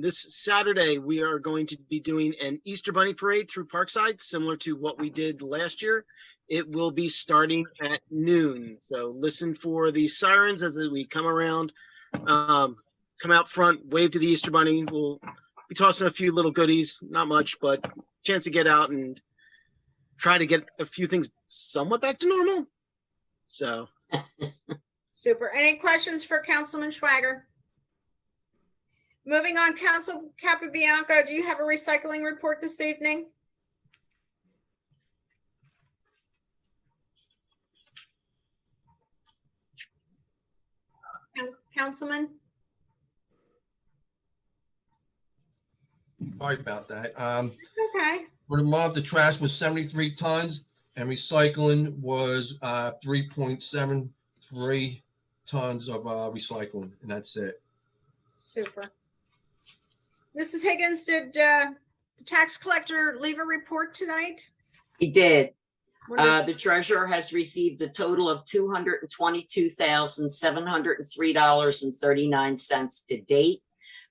This Saturday, we are going to be doing an Easter Bunny Parade through Parkside, similar to what we did last year. It will be starting at noon. So listen for the sirens as we come around, come out front, wave to the Easter Bunny. We'll be tossing a few little goodies, not much, but chance to get out and try to get a few things somewhat back to normal. So. Super. Any questions for Councilman Schwager? Moving on, Council Capabianco, do you have a recycling report this evening? Councilman? Sorry about that. It's okay. For the month, the trash was 73 tons and recycling was 3.73 tons of recycling, and that's it. Super. Mrs. Higgins, did the tax collector leave a report tonight? He did. The treasurer has received a total of $222,703.39 to date.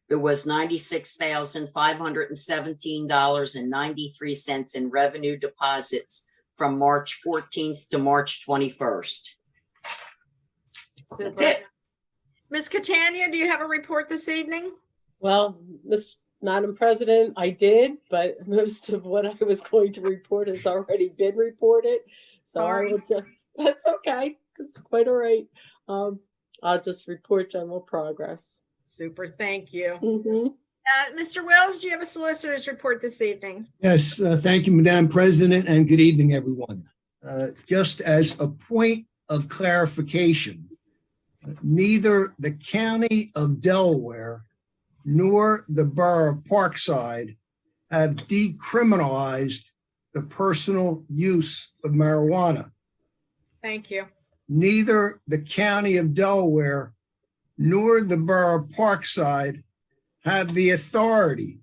There was $96,517.93 in revenue deposits from March 14th to March 21st. That's it. Ms. Catania, do you have a report this evening? Well, Madam President, I did, but most of what I was going to report has already been reported. So Sorry. I will just, that's okay. It's quite all right. I'll just report general progress. Super, thank you. Mhm. Mr. Wells, do you have a solicitor's report this evening? Yes, thank you, Madam President, and good evening, everyone. Just as a point of clarification, neither the County of Delaware nor the Borough of Parkside have decriminalized the personal use of marijuana. Thank you. Neither the County of Delaware nor the Borough of Parkside have the authority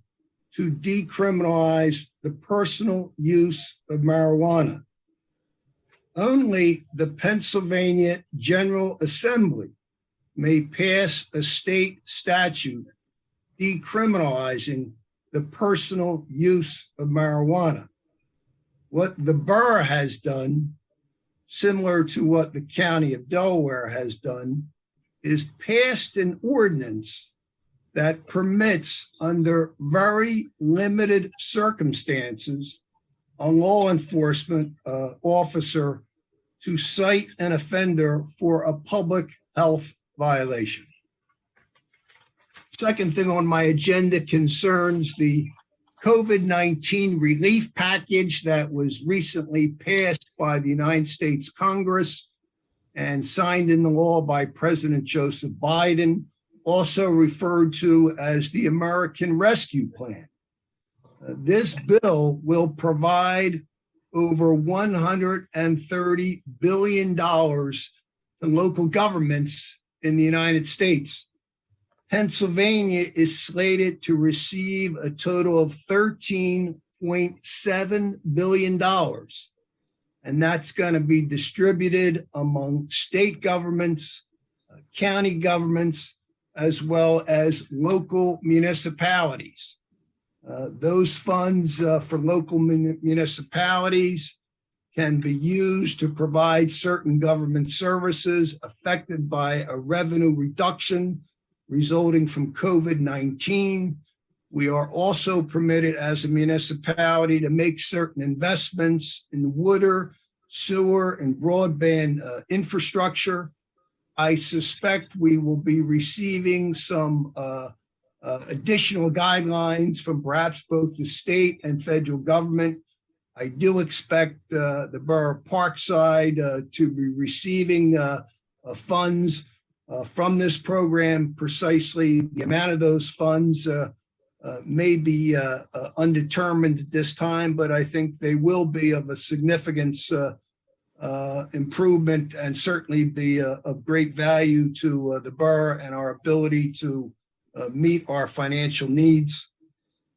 to decriminalize the personal use of marijuana. Only the Pennsylvania General Assembly may pass a state statute decriminalizing the personal use of marijuana. What the borough has done, similar to what the County of Delaware has done, is passed an ordinance that permits, under very limited circumstances, a law enforcement officer to cite an offender for a public health violation. Second thing on my agenda concerns the COVID-19 relief package that was recently passed by the United States Congress and signed into law by President Joseph Biden, also referred to as the American Rescue Plan. This bill will provide over $130 billion to local governments in the United States. Pennsylvania is slated to receive a total of $13.7 billion. And that's going to be distributed among state governments, county governments, as well as local municipalities. Those funds for local municipalities can be used to provide certain government services affected by a revenue reduction resulting from COVID-19. We are also permitted as a municipality to make certain investments in water, sewer, and broadband infrastructure. I suspect we will be receiving some additional guidelines from perhaps both the state and federal government. I do expect the Borough of Parkside to be receiving funds from this program. Precisely the amount of those funds may be undetermined at this time, but I think they will be of a significance improvement and certainly be of great value to the borough and our ability to meet our financial needs.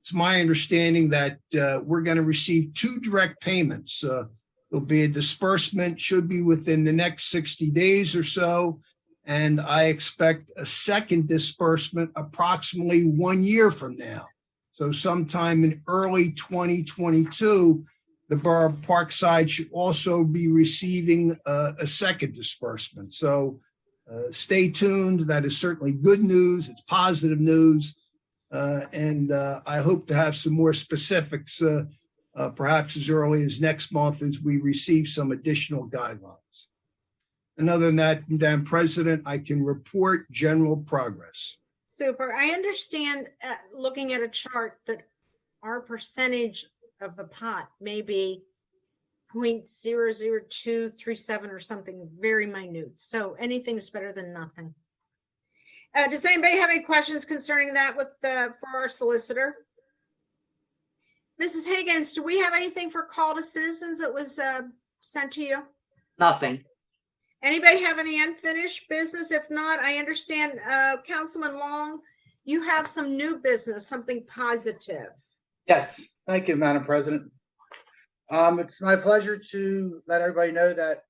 It's my understanding that we're going to receive 2 direct payments. There'll be a disbursement, should be within the next 60 days or so. And I expect a second disbursement approximately 1 year from now. So sometime in early 2022, the Borough of Parkside should also be receiving a second disbursement. So stay tuned. That is certainly good news. It's positive news. And I hope to have some more specifics perhaps as early as next month as we receive some additional guidelines. And other than that, Madam President, I can report general progress. Super. I understand, looking at a chart, that our percentage of the pot may be 0.00237 or something very minute. So anything's better than nothing. Does anybody have any questions concerning that for our solicitor? Mrs. Higgins, do we have anything for call to citizens that was sent to you? Nothing. Anybody have any unfinished business? If not, I understand, Councilman Long, you have some new business, something positive. Yes, thank you, Madam President. It's my pleasure to let everybody know that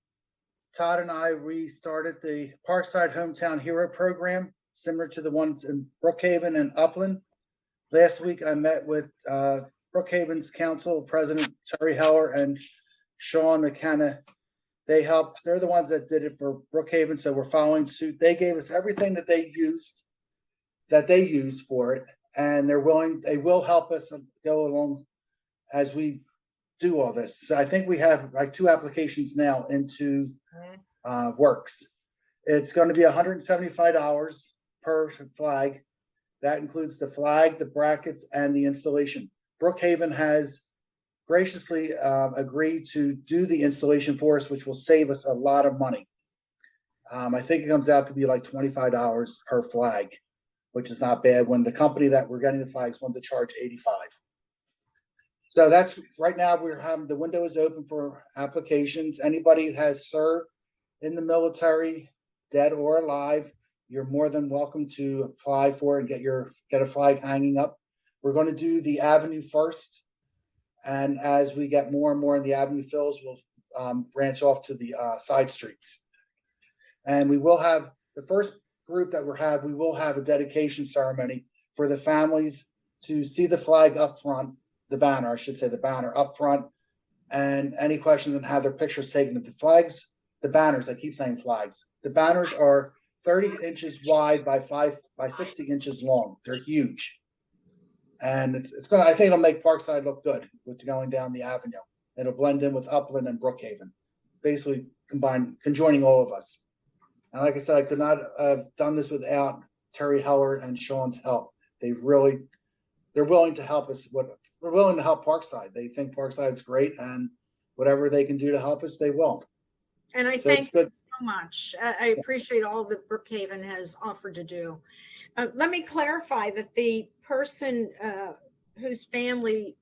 Todd and I restarted the Parkside Hometown Hero Program, similar to the ones in Brookhaven and Upland. Last week, I met with Brookhaven's Council President Terry Heller and Sean McKenna. They're the ones that did it for Brookhaven, so we're following suit. They gave us everything that they used for it, and they will help us go along as we do all this. So I think we have like 2 applications now into Works. It's going to be $175 per flag. That includes the flag, the brackets, and the installation. Brookhaven has graciously agreed to do the installation for us, which will save us a lot of money. I think it comes out to be like $25 per flag, which is not bad when the company that we're getting the flags wanted to charge $85. So that's right now the window is open for applications. Anybody who has served in the military, dead or alive, you're more than welcome to apply for it and get a flag hanging up. We're going to do the avenue first. And as we get more and more in the avenue fills, we'll branch off to the side streets. And we will have the first group that we will have a dedication ceremony for the families to see the flag up front, the banner up front, and any questions and have their pictures taken. The banners, I keep saying flags. The banners are 30 inches wide by 60 inches long. They're huge. And I think it'll make Parkside look good with going down the avenue. It'll blend in with Upland and Brookhaven, basically conjoining all of us. And like I said, I could not have done this without Terry Heller and Sean's help. They're willing to help us. We're willing to help Parkside. They think Parkside's great, and whatever they can do to help us, they will. And I thank you so much. I appreciate all that Brookhaven has offered to do. Let me clarify that the person whose family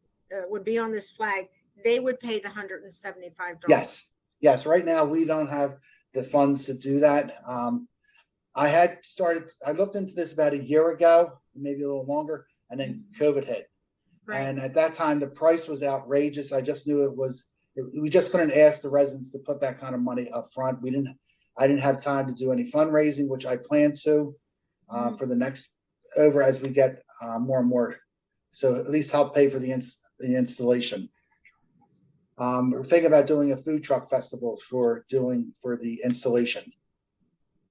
would be on this flag, they would pay the $175. Yes. Right now, we don't have the funds to do that. I looked into this about a year ago, maybe a little longer, and then COVID hit. Right. And at that time, the price was outrageous. I just knew we just couldn't ask the residents to put that kind of money up front. I didn't have time to do any fundraising, which I plan to for the next as we get more and more. So at least help pay for the installation. We're thinking about doing a food truck festival for the installation.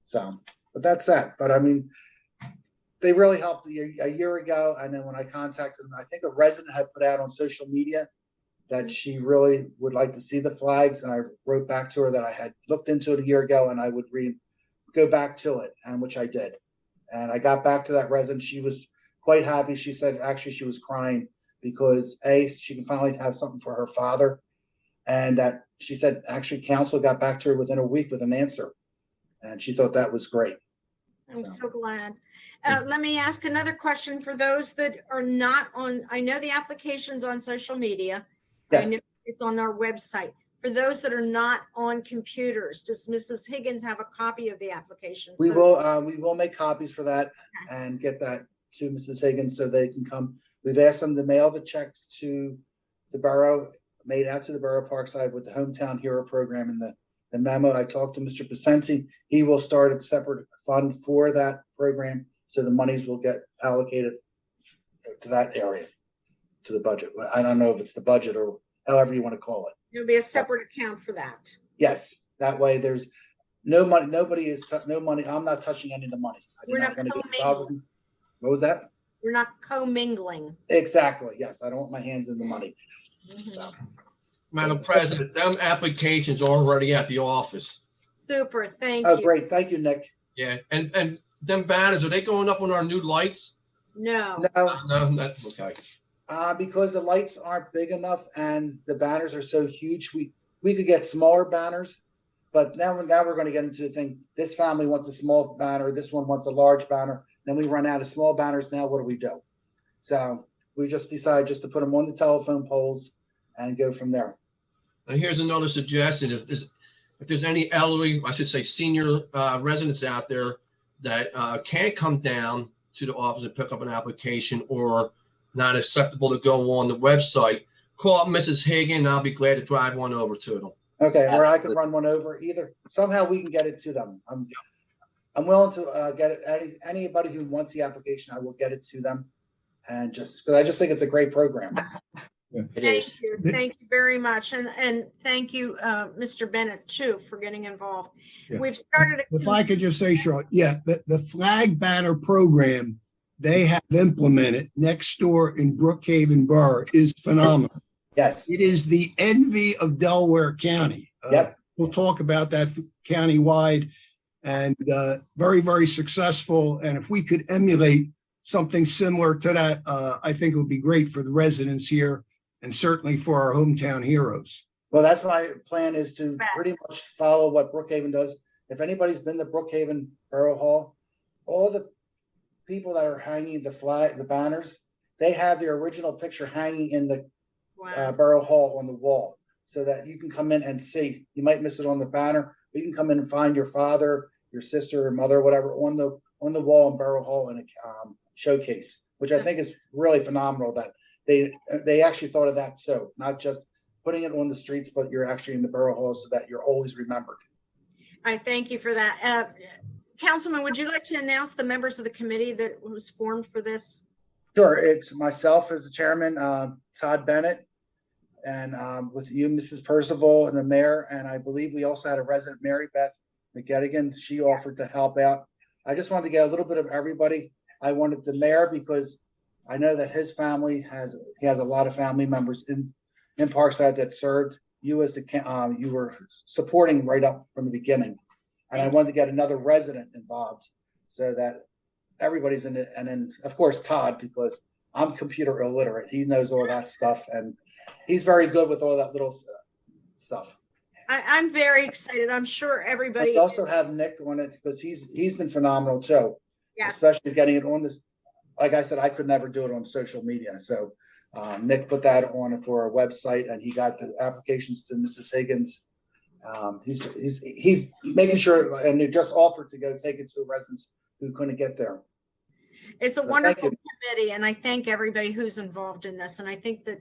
So, but that's that. But I mean, they really helped a year ago. And then when I contacted them, I think a resident had put out on social media that she really would like to see the flags. And I wrote back to her that I had looked into it a year ago and I would go back to it, and which I did. And I got back to that resident. She was quite happy. She said actually she was crying because she can finally have something for her father. And that she said actually council got back to her within a week with an answer. And she thought that was great. I'm so glad. Let me ask another question for those that are not on. I know the application's on social media. Yes. I know it's on our website. For those that are not on computers, does Mrs. Higgins have a copy of the application? We will make copies for that and get that to Mrs. Higgins so they can come. We've asked them to mail the checks to the borough, made out to the borough Parkside with the Hometown Hero Program and the memo. I talked to Mr. Pacenti. He will start a separate fund for that program, so the monies will get allocated to that area, to the budget. I don't know if it's the budget or however you want to call it. There'll be a separate account for that. Yes, that way there's no money. No money. I'm not touching any of the money. We're not commingling. What was that? We're not commingling. Exactly. Yes, I don't want my hands in the money. Mhm. Madam President, them applications are already at the office. Super, thank Oh, you. great. Thank you, Nick. Yeah, and them banners, are they going up on our new lights? No, No, No, not, okay. because the lights aren't big enough and the banners are so huge, we could get smaller banners. But now we're going to get into the thing. This family wants a small banner. This one wants a large banner. Then we run out of small banners. Now what do we do? So we just decided just to put them on the telephone poles and go from there. And here's another suggestion. If there's any elderly, I should say senior residents out there that can't come down to the office and pick up an application or not acceptable to go on the website, call up Mrs. Hagan. I'll be glad to drive one over to them. Okay, or I can run one over either. Somehow we can get it to them. I'm willing to get it. Anybody who wants the application, I will get it to them. And just because I just think it's a great program. It thank is. you. Thank you very much. And thank you, Mr. Bennett, too, for getting involved. Yeah. We've started. If I could just say, Sean, yeah, the flag banner program they have implemented next door in Brookhaven Borough is phenomenal. Yes. It is the envy of Delaware County. Yep. We'll talk about that countywide and very, very successful. And if we could emulate something similar to that, I think it would be great for the residents here and certainly for our hometown heroes. Well, that's my plan, is to pretty much follow what Brookhaven does. If anybody's been to Brookhaven Borough Hall, all the people that are hanging the banners, they have the original picture hanging in the Borough Hall on the wall, so that you can come in and see. You might miss it on the banner, but you can come in and find your father, your sister, or mother, whatever, on the wall in Borough Hall in a showcase, which I think is really phenomenal that they actually thought of that too, not just putting it on the streets, but you're actually in the Borough Hall so that you're always remembered. I thank you for that. Councilman, would you like to announce the members of the committee that was formed for this? Sure. It's myself as the chairman, Todd Bennett, and with you, Mrs. Percival, and the mayor. And I believe we also had a resident, Mary Beth McGettigan. She offered to help out. I just wanted to get a little bit of everybody. I wanted the mayor because I know that his family he has a lot of family members in Parkside that served you as you were supporting right up from the beginning. And I wanted to get another resident involved so that everybody's in it. And then of course, Todd, because I'm computer illiterate. He knows all that stuff and he's very good with all that little stuff. I'm very excited. I'm sure everybody. We also have Nick on it because he's been phenomenal too. Yes. Especially getting it on this. Like I said, I could never do it on social media. So Nick put that on for a website and he got the applications to Mrs. Higgins. He's making sure, and he just offered to go take it to residents who couldn't get there. It's a wonderful committee, and I thank everybody who's involved in this. And I think that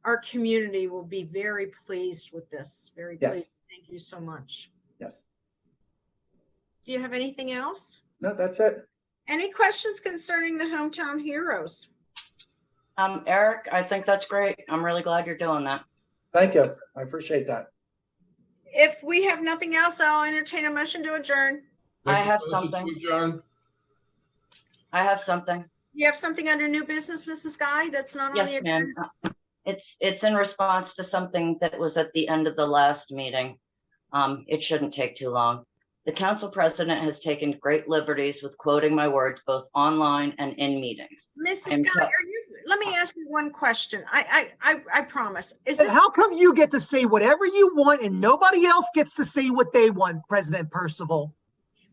our community will be very pleased with this. Very pleased. Yes. Thank you so much. Yes. Do you have anything else? No, that's it. Any questions concerning the hometown heroes? Eric, I think that's great. I'm really glad you're doing that. Thank you. I appreciate that. If we have nothing else, I'll entertain a motion to adjourn. I have something. I have something. You have something under new business, Mrs. Guy, that's not on the Yes, agenda? ma'am. It's in response to something that was at the end of the last meeting. It shouldn't take too long. The council president has taken great liberties with quoting my words both online and in meetings. Mrs. Guy, let me ask you one question. I promise. How come you get to say whatever you want and nobody else gets to say what they want, President Percival?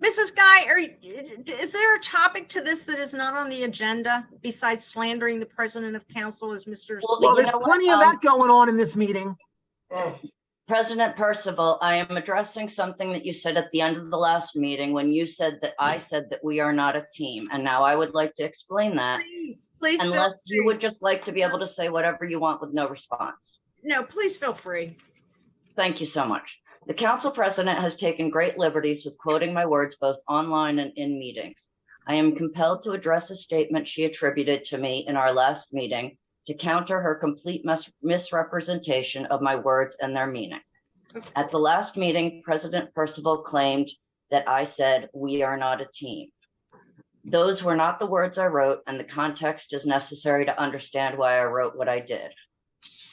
Mrs. Guy, is there a topic to this that is not on the agenda besides slandering the president of council as Mr. Well, there's plenty of that going on in this meeting. President Percival, I am addressing something that you said at the end of the last meeting when you said that I said that we are not a team. And now I would like to explain that. Please. Unless you would just like to be able to say whatever you want with no response. No, please feel free. Thank you so much. The council president has taken great liberties with quoting my words both online and in meetings. I am compelled to address a statement she attributed to me in our last meeting to counter her complete misrepresentation of my words and their meaning. At the last meeting, President Percival claimed that I said, "We are not a team." Those were not the words I wrote, and the context is necessary to understand why I wrote what I did.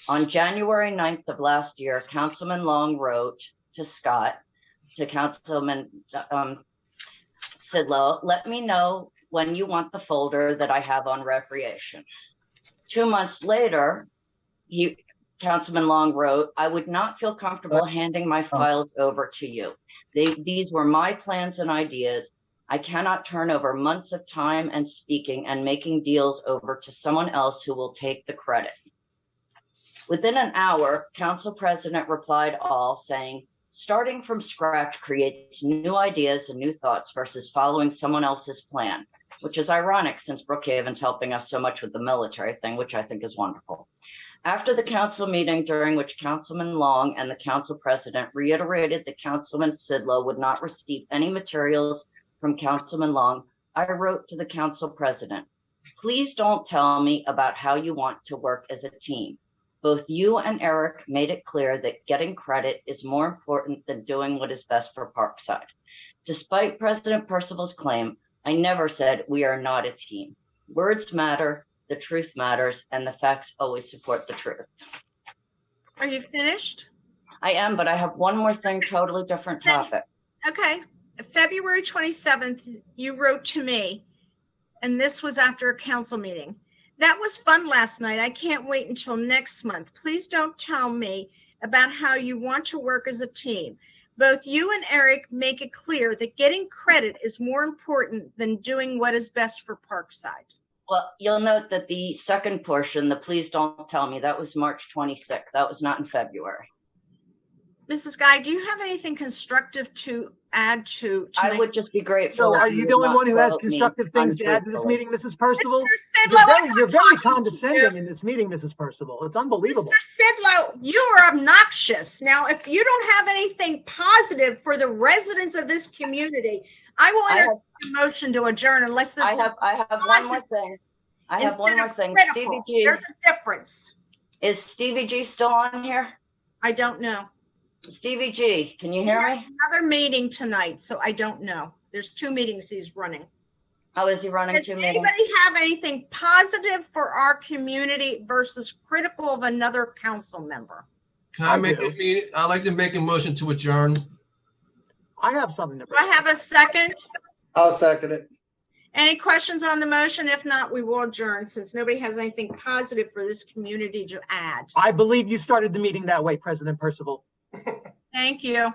On January 9th of last year, Councilman Long wrote to Councilman Sidlow, let me know when you want the folder that I have on recreation. 2 months later, Councilman Long wrote, I would not feel comfortable handing my files over to you. These were my plans and ideas. I cannot turn over months of time and speaking and making deals over to someone else who will take the credit. Within an hour, Council President replied all saying, starting from scratch creates new ideas and new thoughts versus following someone else's plan, which is ironic since Brookhaven's helping us so much with the military thing, which I think is wonderful. After the council meeting during which Councilman Long and the council president reiterated that Councilman Sidlow would not receive any materials from Councilman Long, I wrote to the council president, please don't tell me about how you want to work as a team. Both you and Eric made it clear that getting credit is more important than doing what is best for Parkside. Despite President Percival's claim, I never said we are not a team. Words matter, the truth matters, and the facts always support the truth. Are you finished? I am, but I have one more thing, totally different topic. Okay. February 27th, you wrote to me, and this was after a council meeting. That was fun last night. I can't wait until next month. Please don't tell me about how you want to work as a team. Both you and Eric make it clear that getting credit is more important than doing what is best for Parkside. Well, you'll note that the second portion, the please don't tell me, that was March 26th. That was not in February. Mrs. Guy, do you have anything constructive to add to I would just be grateful. So are you the only one who has constructive things to add to this meeting, Mrs. Percival? You're very condescending in this meeting, Mrs. Percival. It's unbelievable. Mr. Sidlow, you are obnoxious. Now, if you don't have anything positive for the residents of this community, I will entertain a motion to adjourn unless there's. I have one more thing. I have one more thing. Stevie G. There's a difference. Is Stevie G still on here? I don't know. Stevie G, can you hear me? Another meeting tonight, so I don't know. There's 2 meetings he's running. How is he running 2 meetings? Does anybody have anything positive for our community versus critical of another council member? Can I make a meeting? I'd like to make a motion to adjourn. I have something to. Do I have a second? I'll second it. Any questions on the motion? If not, we will adjourn since nobody has anything positive for this community to add. I believe you started the meeting that way, President Percival. Thank you.